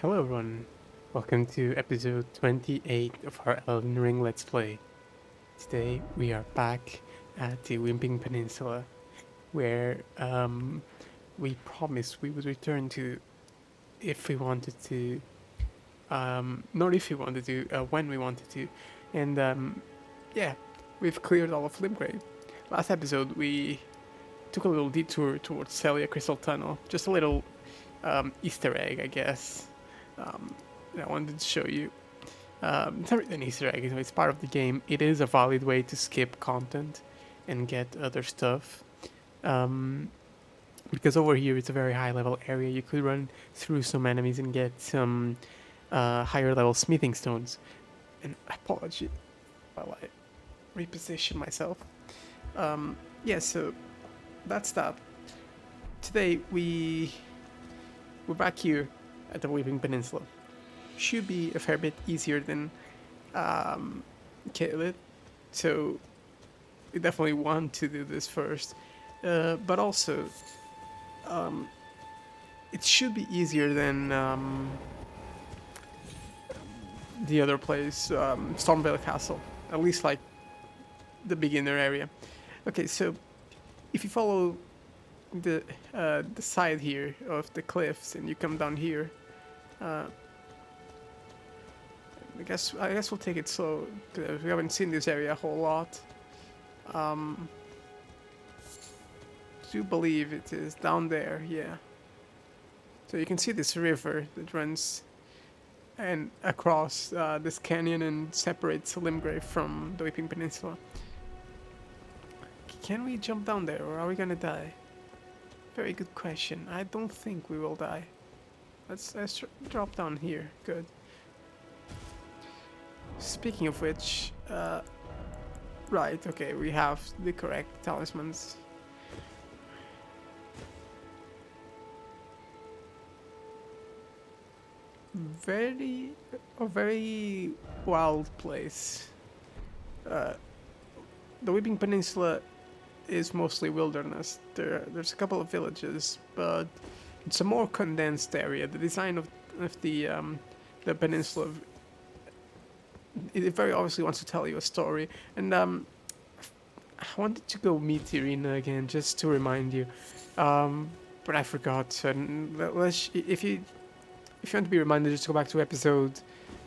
Hello everyone, welcome to episode 28 of our Elden Ring Let's Play. Today we are back at the Wimping Peninsula, where we promised we would return to if we wanted to, not if we wanted to, when we wanted to. And yeah, we've cleared all of Limgrave. Last episode we took a little detour towards Celia Crystal Tunnel, just a little Easter egg, I guess. That I wanted to show you. It's not really an Easter egg, it's part of the game. It is a valid way to skip content and get other stuff. Because over here it's a very high level area. You could run through some enemies and get some higher level smithing stones. And apology while I reposition myself. Yeah, so that's that. Today we're back here at the Weeping Peninsula. Should be a fair bit easier than Caelid, so we definitely want to do this first. But also, it should be easier than the other place, Stormvale Castle. At least like the beginner area. Okay, so if you follow the side here of the cliffs and you come down here, I guess we'll take it slow because we haven't seen this area a whole lot. Do believe it is down there, yeah. So you can see this river that runs and across this canyon and separates Limgrave from the Weeping Peninsula. Can we jump down there, or are we gonna die? Very good question. I don't think we will die. Let's drop down here. Good. Speaking of which, right, okay, we have the correct talismans. A very wild place. The Weeping Peninsula is mostly wilderness. There's a couple of villages, but it's a more condensed area. The design of the peninsula, it very obviously wants to tell you a story. And I wanted to go meet Irina again just to remind you, but I forgot. So if you want to be reminded, just go back to episode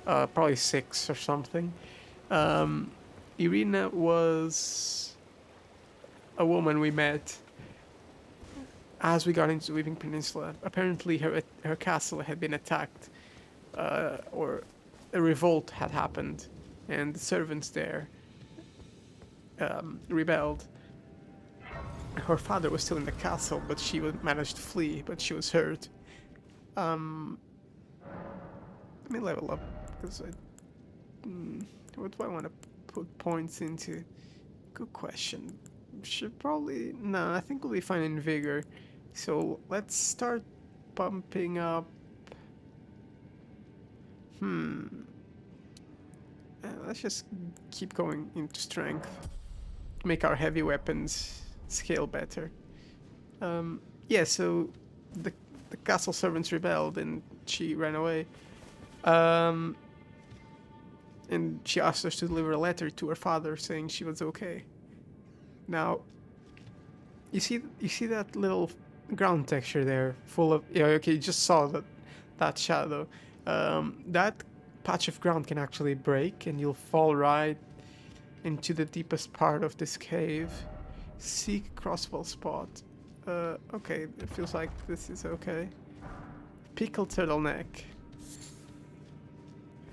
probably 6 or something. Irina was a woman we met as we got into the Weeping Peninsula. Apparently her castle had been attacked, or a revolt had happened, and the servants there rebelled. Her father was still in the castle, but she managed to flee, but she was hurt. Let me level up, because what do I want to put points into? Good question. Should probably... No, I think we'll be fine in vigor. So let's start pumping up... let's just keep going into strength. Make our heavy weapons scale better. Yeah, so the castle servants rebelled and she ran away. And she asked us to deliver a letter to her father saying she was okay. Now, you see that little ground texture there, full of... Yeah, okay, you just saw that shadow. That patch of ground can actually break, and you'll fall right into the deepest part of this cave. Seek crossbow spot. Okay, it feels like this is okay. Pickled turtleneck.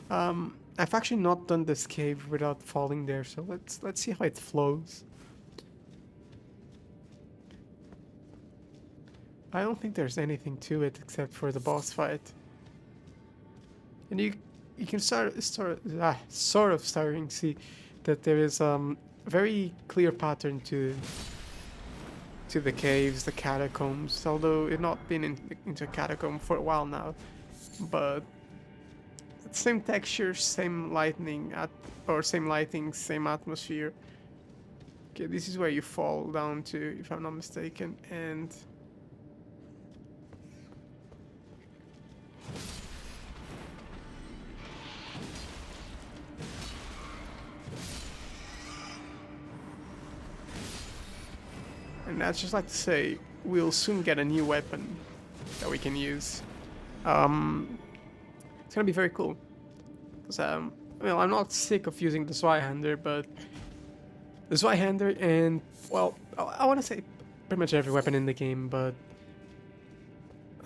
I've actually not done this cave without falling there, so let's see how it flows. I don't think there's anything to it except for the boss fight. And you can sort of starting to see that there is a very clear pattern to the caves, the catacombs, although it's not been into a catacomb for a while now. But same texture, same lighting, same atmosphere. Okay, this is where you fall down to, if I'm not mistaken, and And I'd just like to say, we'll soon get a new weapon that we can use. It's gonna be very cool. Cause well, I'm not sick of using the Zweihander, but the Zweihander and, well, I want to say pretty much every weapon in the game, but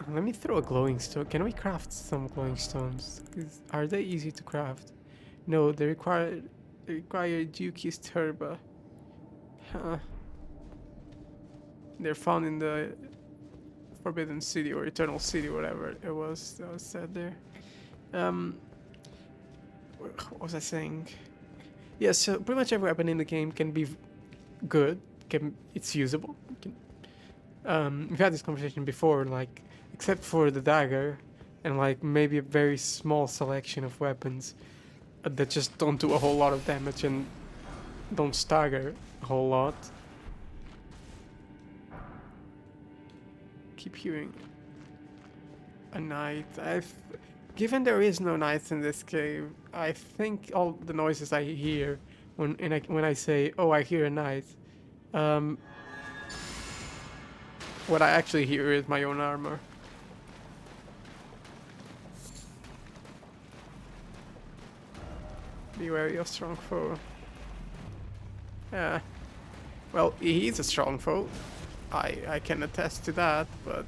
let me throw a glowing stone. Can we craft some glowing stones? Are they easy to craft? No, they require Duke's Turba. Huh. They're found in the Forbidden City or Eternal City, whatever it was that was said there. What was I saying? Yeah, so pretty much every weapon in the game can be good. It's usable. We've had this conversation before, like, except for the dagger, and like maybe a very small selection of weapons that just don't do a whole lot of damage and don't stagger a whole lot. Keep hearing a knight. Given there is no knights in this cave, I think all the noises I hear when I say, "Oh, I hear a knight," what I actually hear is my own armor. Be wary of strong foe. Yeah. Well, he's a strong foe. I can attest to that, but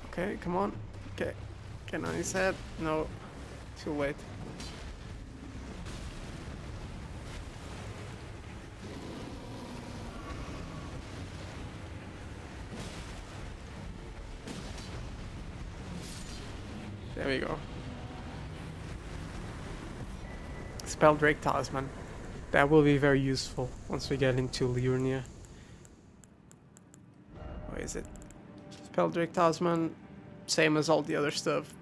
okay, come on. Okay. Can I set? No. Too late. There we go. Spelldrake Talisman. That will be very useful once we get into Liurnia. What is it? Spelldrake Talisman, same as all the other stuff.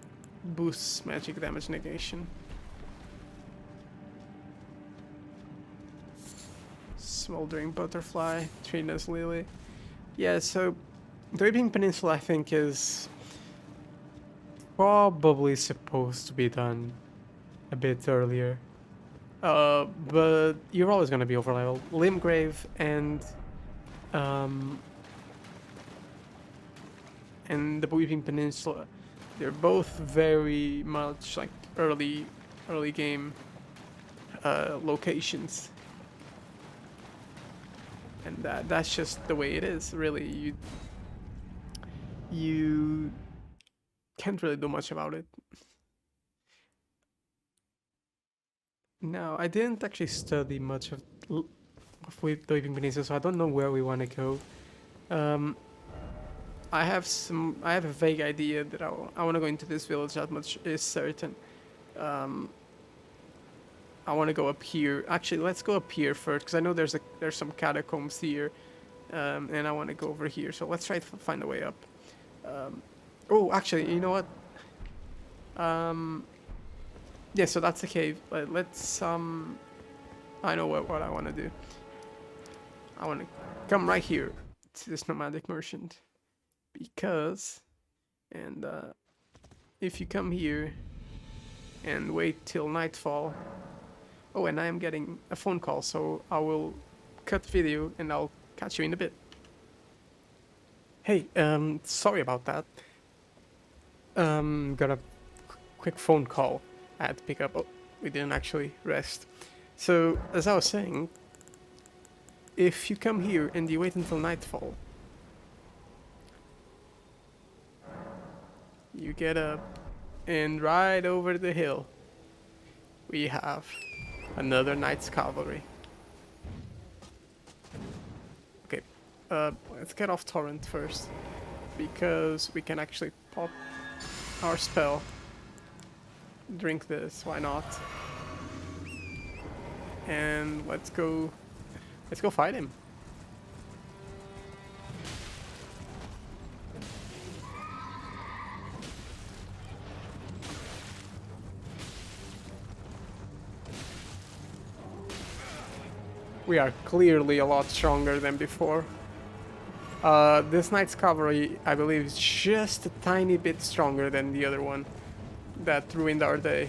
Boosts magic damage negation. Smoldering Butterfly, Trina's Lily. Yeah, so the Weeping Peninsula I think is probably supposed to be done a bit earlier. But you're always gonna be overleveled. Limgrave and the Weeping Peninsula, they're both very much like early game locations, and that's just the way it is. Really, you can't really do much about it. No, I didn't actually study much of Weeping Peninsula, so I don't know where we want to go. I have a vague idea that I want to go into this village. That much is certain. I want to go up here. Actually, let's go up here first, because I know there's some catacombs here, and I want to go over here. So let's try to find a way up. Oh, actually, you know what? Yeah, so that's the cave. Let's I know what I want to do. I want to come right here to this nomadic merchant, because, and if you come here and wait till nightfall. Oh, and I am getting a phone call, so I will cut the video and I'll catch you in a bit. Hey, sorry about that. Got a quick phone call I had to pick up. Oh, we didn't actually rest. So, as I was saying, if you come here and you wait until nightfall, you get up, and right over the hill, we have another Knight's Cavalry. Okay, let's get off Torrent first, because we can actually pop our spell. Drink this, why not? And let's go fight him. We are clearly a lot stronger than before. This knight's cavalry, I believe, is just a tiny bit stronger than the other one that ruined our day.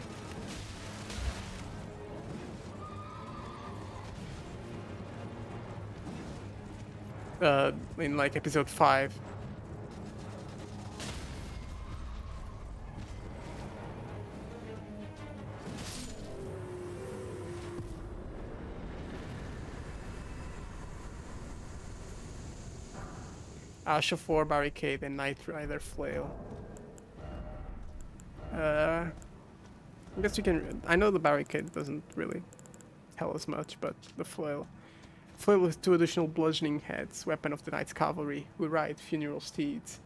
In like episode 5. Ash of War Barricade and Night Rider Flail. I guess you can. I know the barricade doesn't really tell us much, but the flail. Flail with 2 additional bludgeoning heads, weapon of the knight's cavalry, who ride funeral steeds.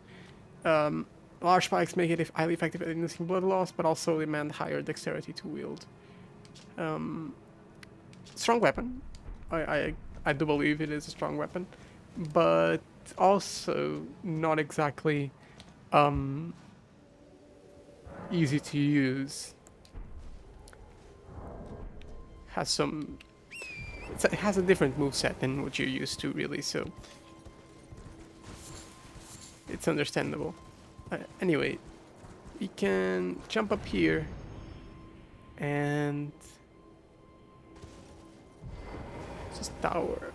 Large spikes make it highly effective at inducing blood loss, but also demand higher dexterity to wield. Strong weapon. I do believe it is a strong weapon, but also not exactly easy to use. It has a different moveset than what you're used to, really, so it's understandable. Anyway, we can jump up here and it's a tower.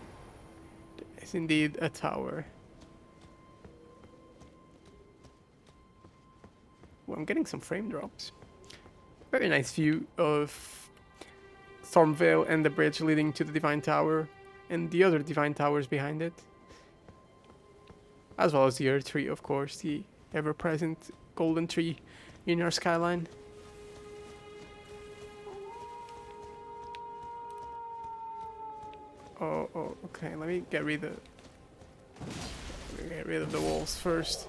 It's indeed a tower. Well, I'm getting some frame drops. Very nice view of Stormvale and the bridge leading to the Divine Tower and the other Divine Towers behind it. As well as the Earth Tree, of course, the ever-present golden tree in our skyline. Oh, okay, let me get rid of the walls first.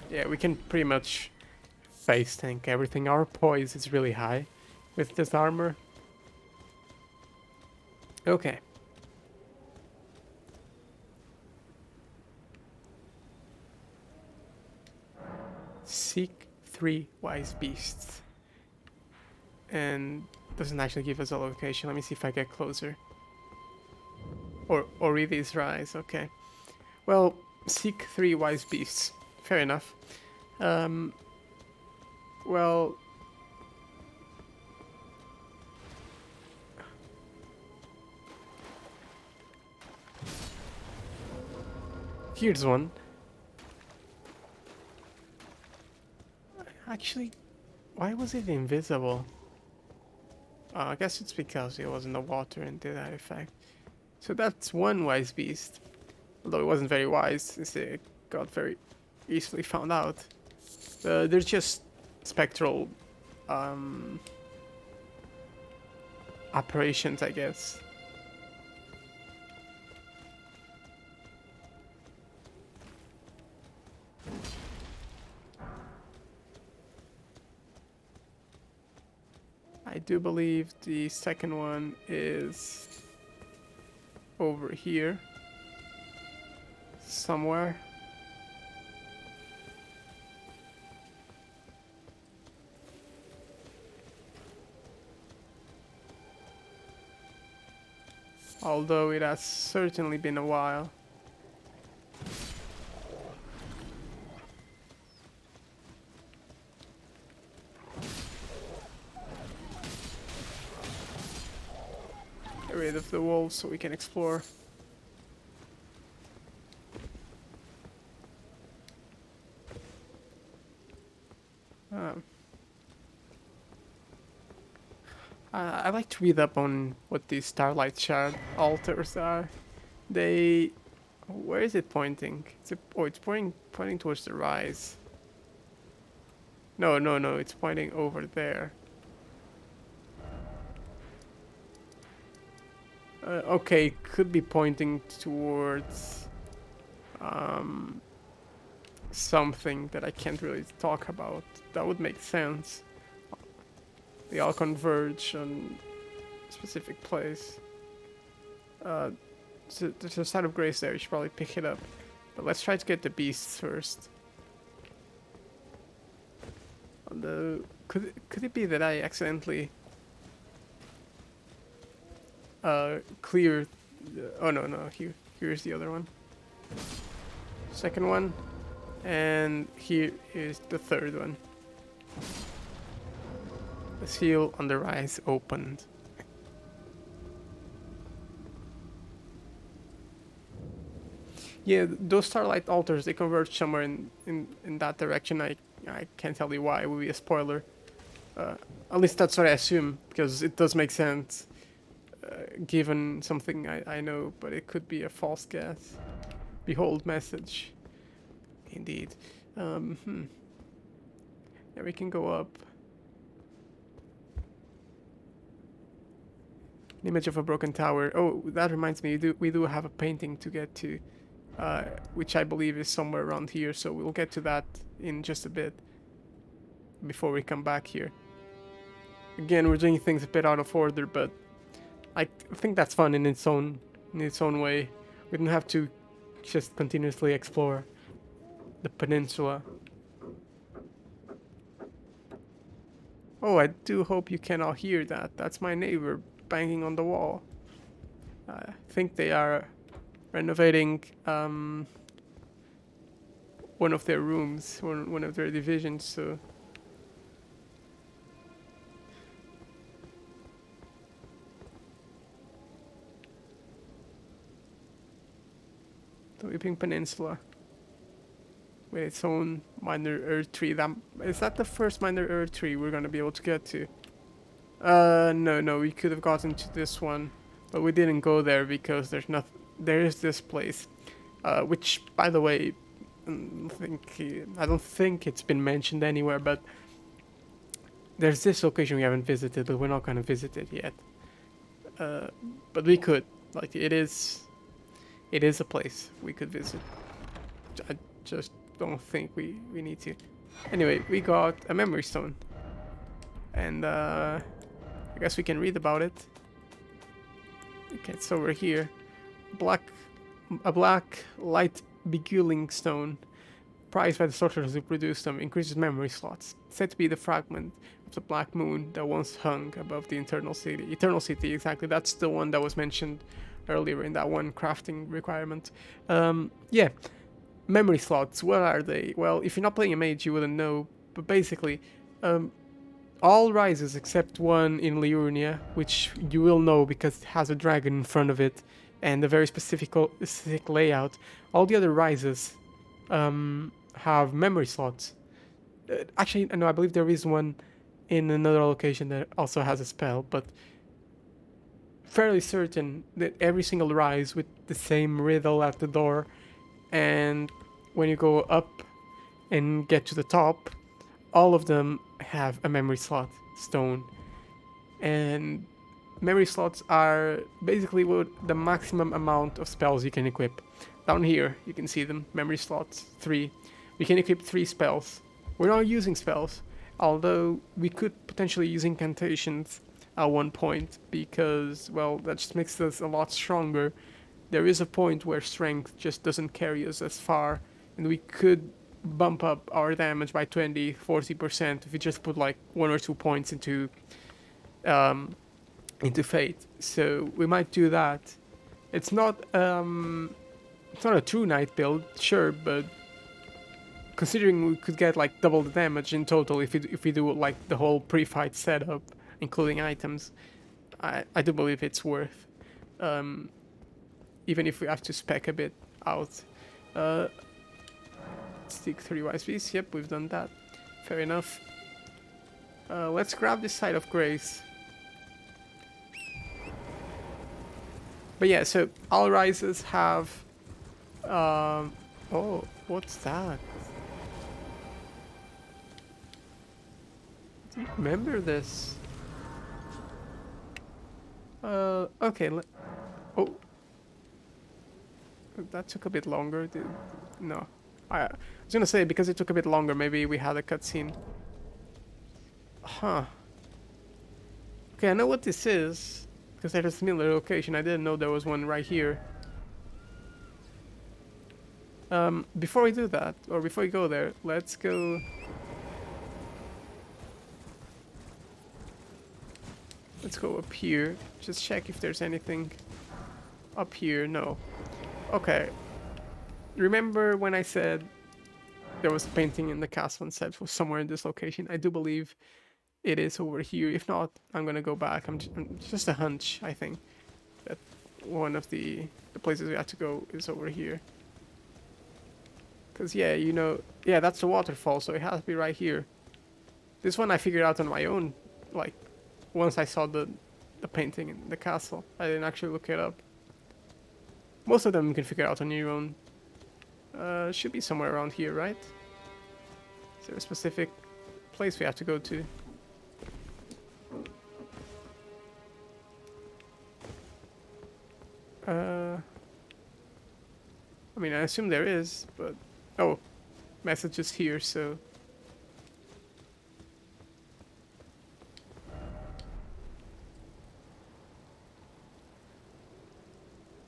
Yeah, we can pretty much face tank everything. Our poise is really high with this armor. Okay. Seek 3 wise beasts. And doesn't actually give us a location. Let me see if I get closer. Or read these rise, okay. Well, seek 3 wise beasts. Fair enough. Well, here's one. Actually, why was it invisible? I guess it's because it was in the water and did that effect. So that's one wise beast. Although it wasn't very wise, since it got very easily found out. There's just spectral apparitions, I guess. I do believe the second one is over here somewhere. Although it has certainly been a while. Get rid of the wolves so we can explore. I like to read up on what these Starlight Shard altars are. They... Where is it pointing? It's pointing towards the rise. No, it's pointing over there. Okay, could be pointing towards something that I can't really talk about. That would make sense. They all converge on a specific place. So there's a side of grace there, you should probably pick it up. But let's try to get the beasts first. Although, could it be that I accidentally clear. Oh no, here's the other one. Second one, and here is the third one. The seal on the rise opened. Yeah, those starlight altars, they converge somewhere in that direction. I can't tell you why. It would be a spoiler. At least that's what I assume, because it does make sense, given something I know, but it could be a false guess. Behold message. Indeed. Yeah, we can go up. An image of a broken tower. Oh, that reminds me, we do have a painting to get to, which I believe is somewhere around here, so we'll get to that in just a bit, before we come back here. Again, we're doing things a bit out of order, but I think that's fun in its own way. We don't have to just continuously explore the peninsula. Oh, I do hope you can all hear that. That's my neighbor banging on the wall. I think they are renovating one of their rooms, one of their divisions, so... The Weeping Peninsula, with its own minor earth tree. Is that the first minor earth tree we're gonna be able to get to? No, we could have gotten to this one, but we didn't go there because there is this place, which, by the way, I don't think it's been mentioned anywhere, but there's this location we haven't visited, but we're not gonna visit it yet. But we could, like, it is a place we could visit. I just don't think we need to. Anyway, we got a memory stone. And I guess we can read about it. Okay, it's over here. A black light beguiling stone, prized by the sorcerers who produce them, increases memory slots. Said to be the fragment of the black moon that once hung above the Eternal City. Eternal City, exactly. That's the one that was mentioned earlier in that one crafting requirement. Yeah, memory slots, what are they? Well, if you're not playing a mage, you wouldn't know, but basically, all rises except one in Liurnia, which you will know because it has a dragon in front of it and a very specific layout. All the other rises have memory slots. Actually, no, I believe there is one in another location that also has a spell, but fairly certain that every single rise with the same riddle at the door, and when you go up and get to the top, all of them have a memory slot stone. And memory slots are basically what the maximum amount of spells you can equip. Down here you can see them, memory slots 3. We can equip 3 spells. We're not using spells, although we could potentially use incantations at one point, because, well, that just makes us a lot stronger. There is a point where strength just doesn't carry us as far, and we could bump up our damage by 20-40% if we just put like 1 or 2 points into fate. So we might do that. It's not a true knight build, sure, but considering we could get like double the damage in total if we do like the whole pre-fight setup, including items, I do believe it's worth, even if we have to spec a bit out. Stick 3 wise beasts, yep, we've done that. Fair enough. Let's grab this side of grace. But yeah, so all rises have... oh, what's that? I don't remember this. Okay, oh. That took a bit longer. No. I was gonna say, because it took a bit longer, maybe we had a cutscene. Huh. Okay, I know what this is, because there's a similar location. I didn't know there was one right here. Before we do that, or before we go there, let's go... Let's go up here. Just check if there's anything up here. No. Okay. Remember when I said there was a painting in the castle and said it was somewhere in this location? I do believe it is over here. If not, I'm gonna go back. I'm just a hunch, I think, that one of the places we have to go is over here. Because, yeah, you know, yeah, that's the waterfall, so it has to be right here. This one I figured out on my own, like, once I saw the painting in the castle. I didn't actually look it up. Most of them you can figure out on your own. Should be somewhere around here, right? Is there a specific place we have to go to? I mean, I assume there is, but... Oh, message is here, so...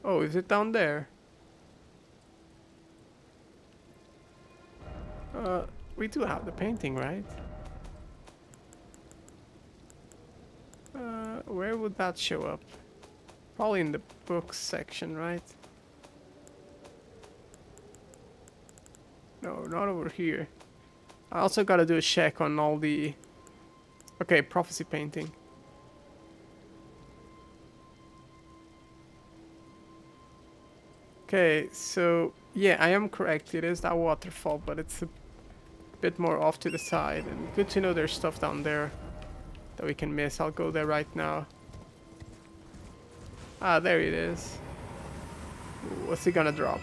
Oh, is it down there? We do have the painting, right? Where would that show up? Probably in the books section, right? No, not over here. I also gotta do a check on all the... Okay, prophecy painting. Okay, so... Yeah, I am correct. It is that waterfall, but it's a bit more off to the side. And good to know there's stuff down there that we can miss. I'll go there right now. Ah, there it is. What's he gonna drop?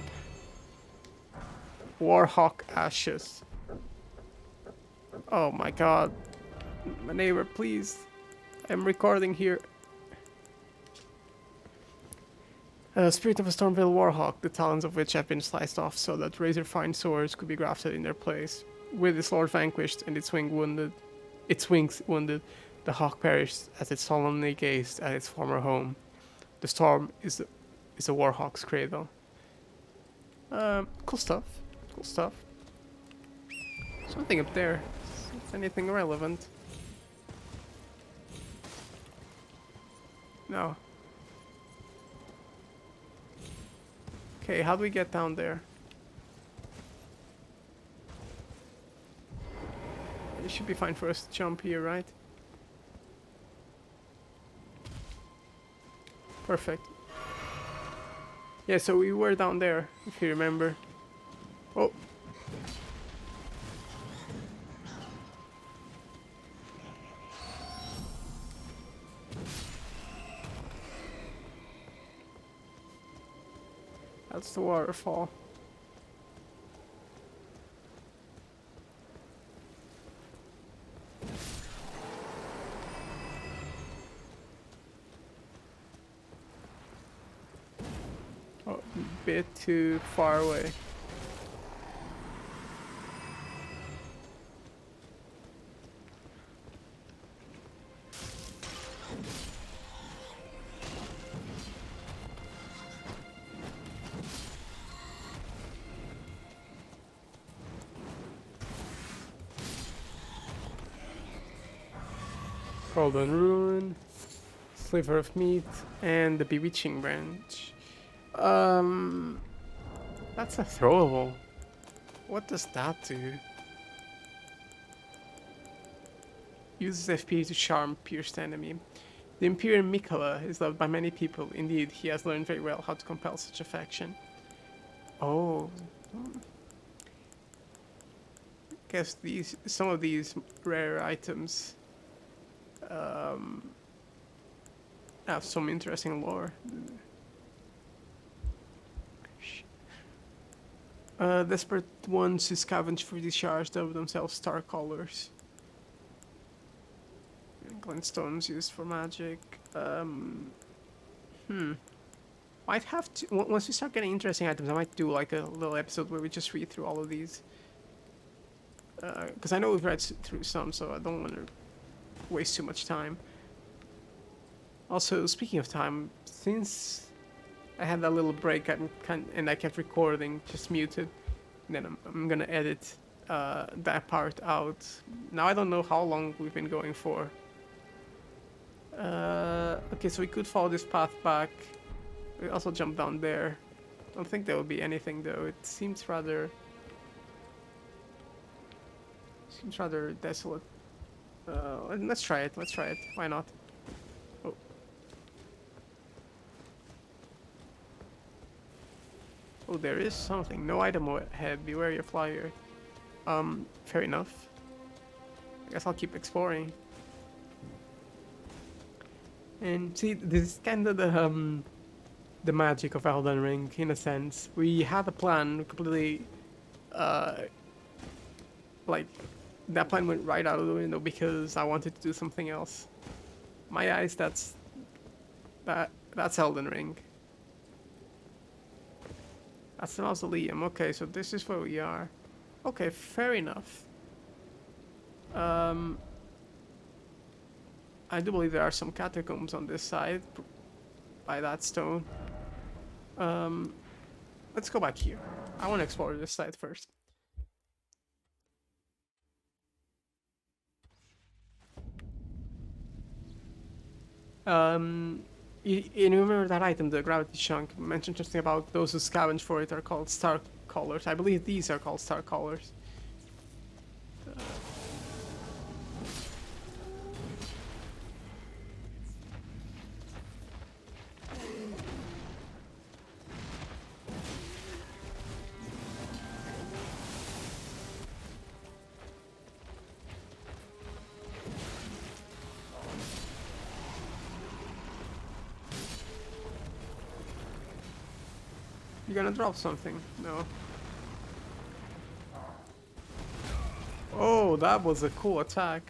Warhawk ashes. Oh my god. My neighbor, please. I'm recording here. Spirit of a Stormvale Warhawk, the talons of which have been sliced off so that razor-fine swords could be grafted in their place. With its lord vanquished and its wings wounded, the hawk perished as it solemnly gazed at its former home. The storm is a Warhawk's cradle. Cool stuff. Cool stuff. Something up there. Is anything relevant? No. Okay, how do we get down there? It should be fine for us to jump here, right? Perfect. Yeah, so we were down there, if you remember. Oh. That's the waterfall. Oh, a bit too far away. Golden Ruin, Sliver of Meat, and the Bewitching Branch. That's a throwable. What does that do? Uses FP to charm pierced enemy. The Imperial Mikola is loved by many people. Indeed, he has learned very well how to compel such affection. Oh. Guess some of these rare items have some interesting lore. Desperate ones who scavenge for these shards dub themselves Star Callers. Glintstones used for magic. Might have to... Once we start getting interesting items, I might do like a little episode where we just read through all of these. Because I know we've read through some, so I don't want to waste too much time. Also, speaking of time, since I had that little break and I kept recording, just muted, then I'm gonna edit that part out. Now I don't know how long we've been going for. Okay, so we could follow this path back. We also jump down there. Don't think there will be anything though. It seems rather desolate. Let's try it. Let's try it. Why not? Oh, oh, there is something. No item ahead. Beware your flyer. Fair enough. I guess I'll keep exploring. And see, this is kind of the magic of Elden Ring in a sense. We had a plan completely, uh, like that plan went right out of the window because I wanted to do something else. My eyes, that's Elden Ring. That's the mausoleum. Okay, so this is where we are. Okay, fair enough. I do believe there are some catacombs on this side by that stone. Let's go back here. I want to explore this side first. You remember that item, the gravity chunk? Mentioned something about those who scavenge for it are called star callers. I believe these are called star callers. You're gonna drop something? No. Oh, that was a cool attack.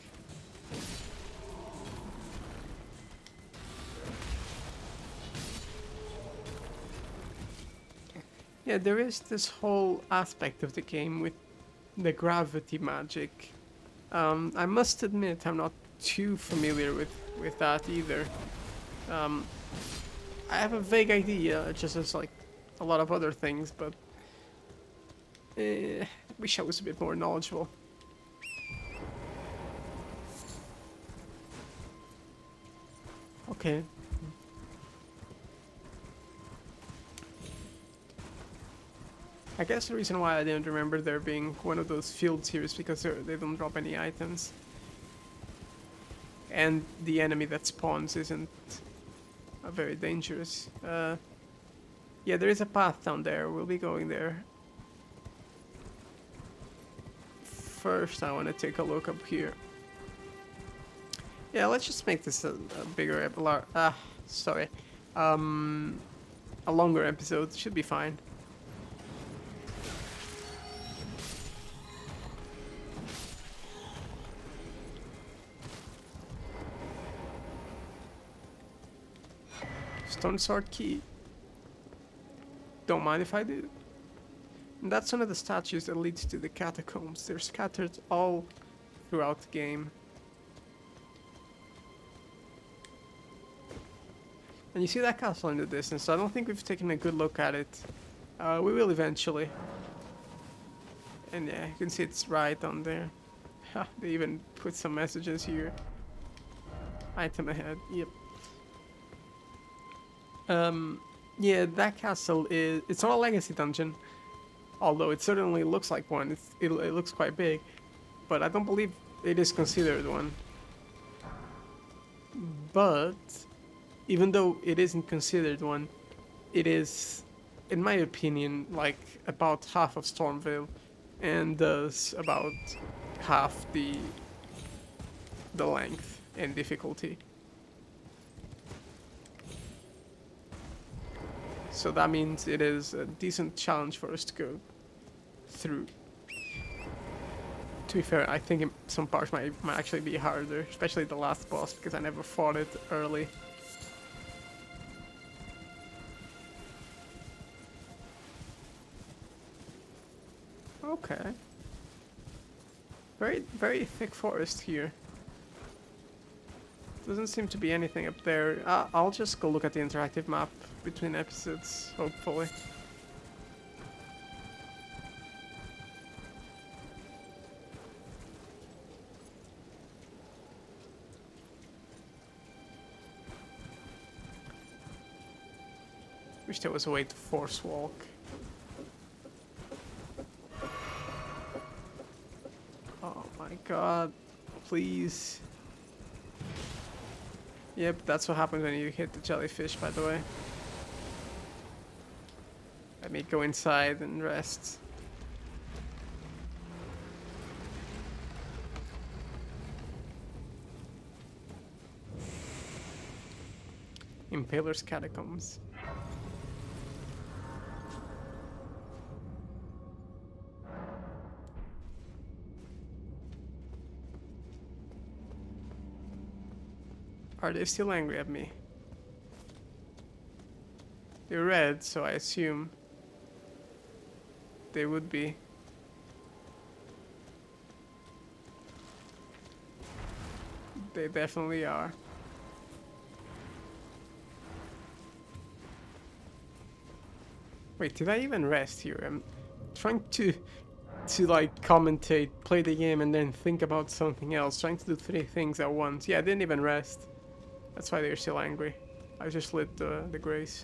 Yeah, there is this whole aspect of the game with the gravity magic. I must admit I'm not too familiar with that either. I have a vague idea, just as like a lot of other things, but wish I was a bit more knowledgeable. Okay. I guess the reason why I didn't remember there being one of those fields here is because they don't drop any items. And the enemy that spawns isn't very dangerous. Yeah, there is a path down there. We'll be going there. First, I want to take a look up here. Yeah, let's just make this a bigger, sorry. A longer episode. Should be fine. Stone sword key. Don't mind if I do. And that's one of the statues that leads to the catacombs. They're scattered all throughout the game. And you see that castle in the distance, so I don't think we've taken a good look at it. We will eventually. And yeah, you can see it's right on there. They even put some messages here. Item ahead, yep. Yeah, that castle it's not a legacy dungeon. Although it certainly looks like one. It looks quite big. But I don't believe it is considered one. But even though it isn't considered one, it is, in my opinion, like about half of Stormvale, and does about half the length and difficulty. So that means it is a decent challenge for us to go through. To be fair, I think some parts might actually be harder, especially the last boss, because I never fought it early. Okay. Very thick forest here. Doesn't seem to be anything up there. I'll just go look at the interactive map between episodes, hopefully. Wish there was a way to force walk. Oh my god. Please. Yep, that's what happens when you hit the jellyfish, by the way. Let me go inside and rest. Impaler's Catacombs. Are they still angry at me? They're red, so I assume they would be. They definitely are. Wait, did I even rest here? I'm trying to like commentate, play the game, and then think about something else. Trying to do 3 things at once. Yeah, I didn't even rest. That's why they're still angry. I just lit the grace.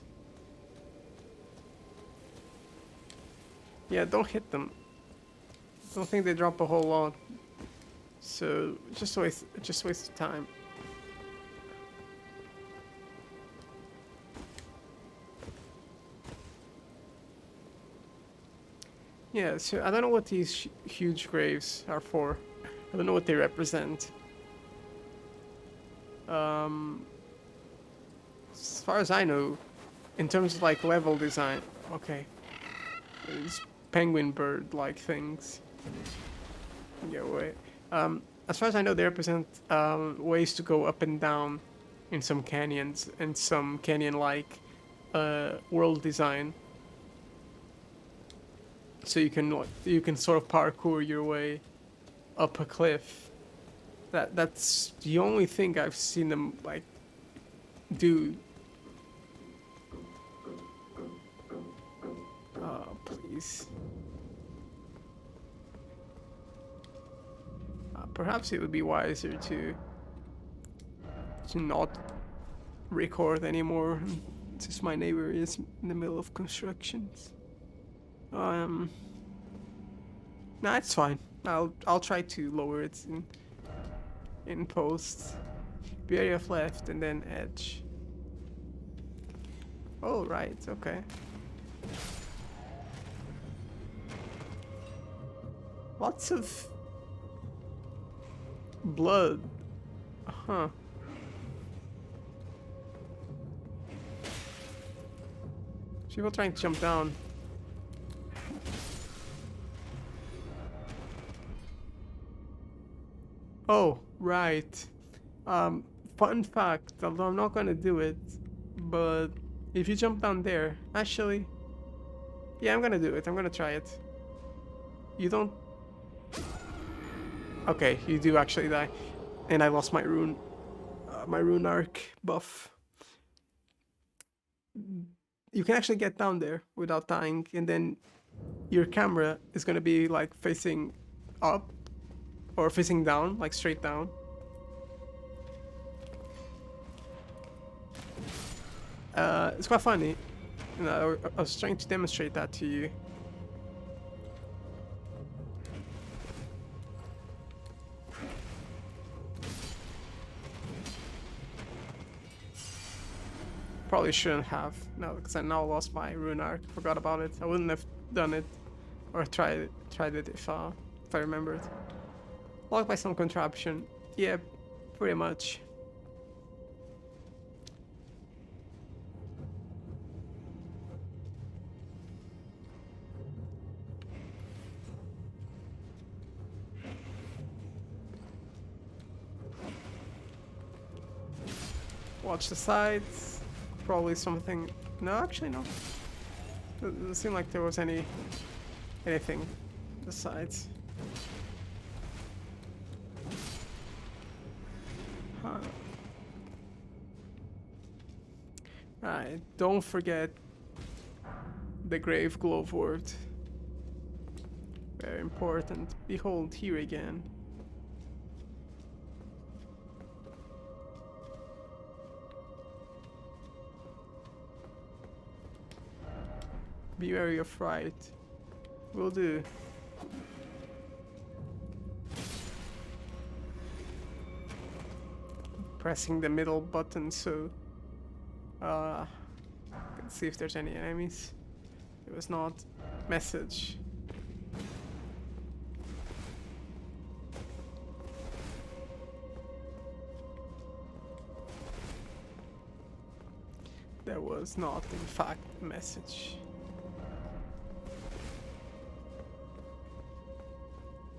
Yeah, don't hit them. Don't think they drop a whole lot. So just waste of time. Yeah, so I don't know what these huge graves are for. I don't know what they represent. As far as I know, in terms of like level design, okay, these penguin bird-like things. Get away. As far as I know, they represent ways to go up and down in some canyons and some canyon-like world design. So you can sort of parkour your way up a cliff. That's the only thing I've seen them like do. Oh, please. Perhaps it would be wiser to not record anymore since my neighbor is in the middle of constructions. Nah, it's fine. I'll try to lower it in post. BRF left and then edge. Oh right, okay. Lots of blood. Huh. People trying to jump down. Oh, right. Fun fact, although I'm not gonna do it, but if you jump down there, actually, yeah, I'm gonna do it. I'm gonna try it. You don't... Okay, you do actually die. And I lost my rune arc buff. You can actually get down there without dying, and then your camera is gonna be like facing up or facing down, like straight down. It's quite funny. You know, I was trying to demonstrate that to you. Probably shouldn't have, no, because I now lost my rune arc. Forgot about it. I wouldn't have done it or tried it if I remembered. Locked by some contraption. Yeah, pretty much. Watch the sides. Probably something. No, actually no. Doesn't seem like there was anything. The sides. Huh. Alright, don't forget the grave glove word. Very important. Behold, here again. Be wary of fright. Will do. Pressing the middle button so I can see if there's any enemies. It was not. Message. There was not, in fact, a message.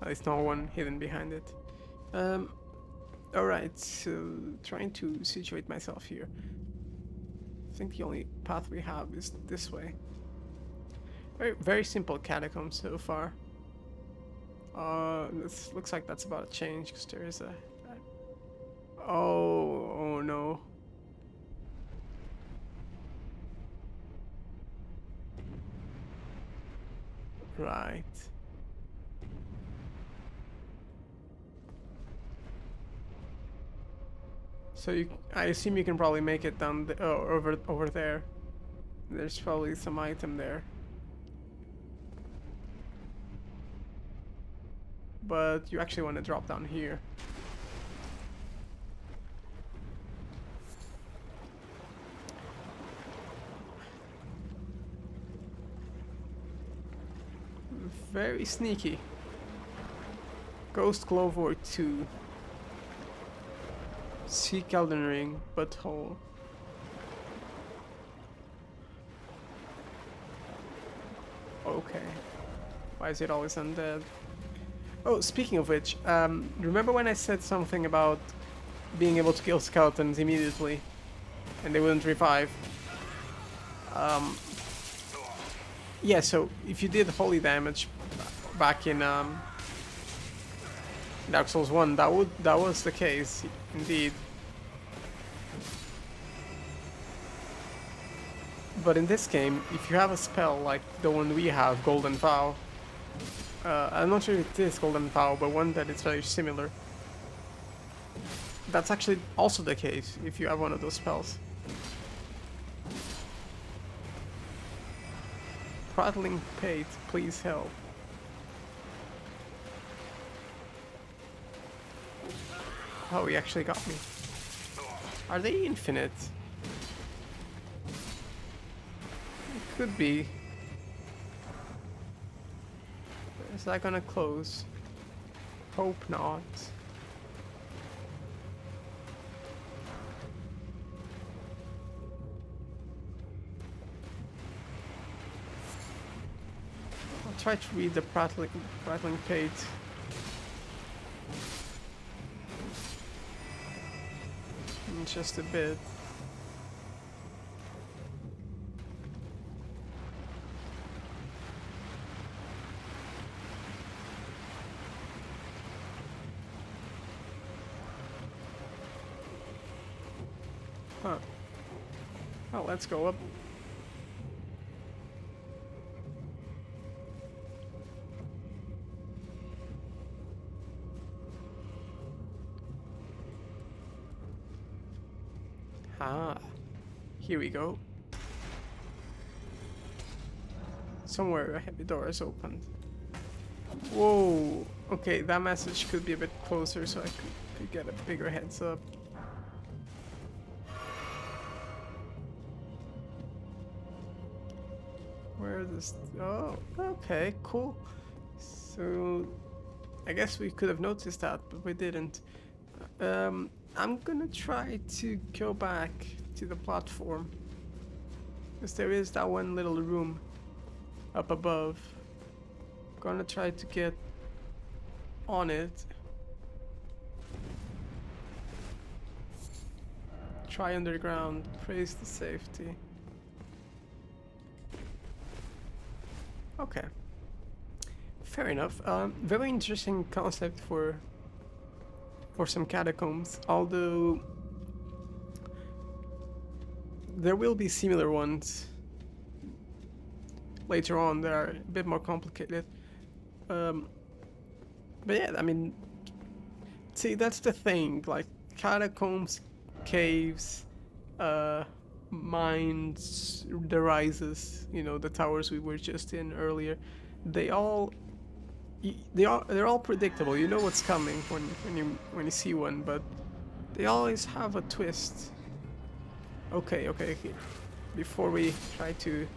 There's no one hidden behind it. Alright, so trying to situate myself here. I think the only path we have is this way. Very simple catacombs so far. This looks like that's about to change because there is a. Oh no. Right. So I assume you can probably make it down over there. There's probably some item there. But you actually want to drop down here. Very sneaky. Ghost Clover 2. Seek Elden Ring, butthole. Okay. Why is it always undead? Oh, speaking of which, remember when I said something about being able to kill skeletons immediately and they wouldn't revive? Yeah, so if you did holy damage back in Dark Souls 1, that was the case, indeed. But in this game, if you have a spell like the one we have, Golden Vow, I'm not sure if it is Golden Vow, but one that is very similar. That's actually also the case if you have one of those spells. Prattling Pate, please help. Oh, he actually got me. Are they infinite? It could be. Is that gonna close? Hope not. I'll try to read the prattling page. In just a bit. Huh. Well, let's go up. Ah, here we go. Somewhere a heavy door is opened. Whoa, okay, that message could be a bit closer so I could get a bigger heads up. Where is this? Oh, okay, cool. So, I guess we could have noticed that, but we didn't. I'm gonna try to go back to the platform. Because there is that one little room up above. Gonna try to get on it. Try underground, praise the safety. Okay. Fair enough. Very interesting concept for some catacombs, although there will be similar ones later on that are a bit more complicated. But yeah, I mean, see, that's the thing, like catacombs, caves, mines, the rises, you know, the towers we were just in earlier, they all they're all predictable. You know what's coming when you see one, but they always have a twist. Okay, okay. Before we try to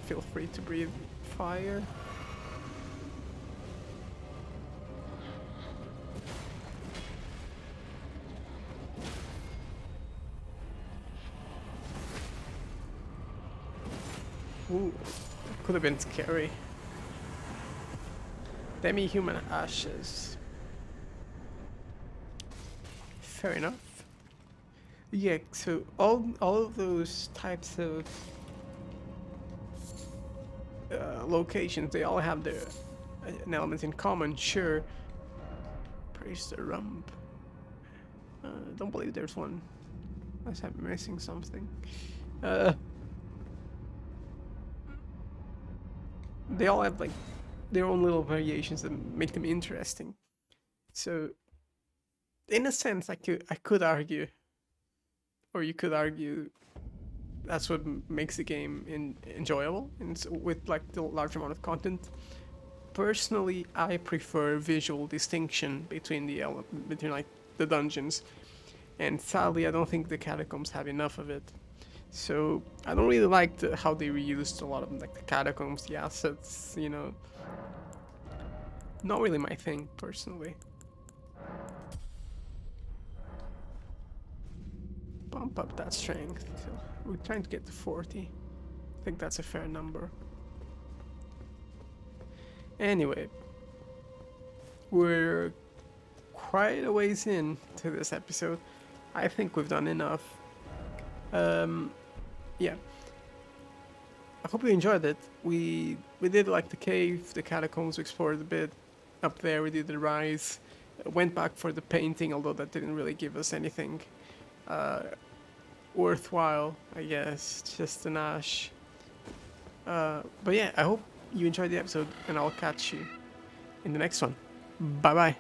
feel free to breathe fire. Ooh, that could have been scary. Demi-human ashes. Fair enough. Yeah, so all of those types of locations, they all have their an element in common. Sure. Praise the rump. Don't believe there's one. Unless I'm missing something. They all have like their own little variations that make them interesting. So, in a sense, I could argue, or you could argue, that's what makes the game enjoyable, and with like the large amount of content. Personally, I prefer visual distinction between between like the dungeons, and sadly, I don't think the catacombs have enough of it. So I don't really like how they reused a lot of like the catacombs, the assets, you know. Not really my thing, personally. Bump up that strength. So we're trying to get to 40. I think that's a fair number. Anyway, we're quite a ways in to this episode. I think we've done enough. Yeah. I hope you enjoyed it. We did like the cave, the catacombs, we explored a bit. Up there we did the rise. Went back for the painting, although that didn't really give us anything worthwhile, I guess. Just an ash. But yeah, I hope you enjoyed the episode, and I'll catch you in the next one. Bye bye.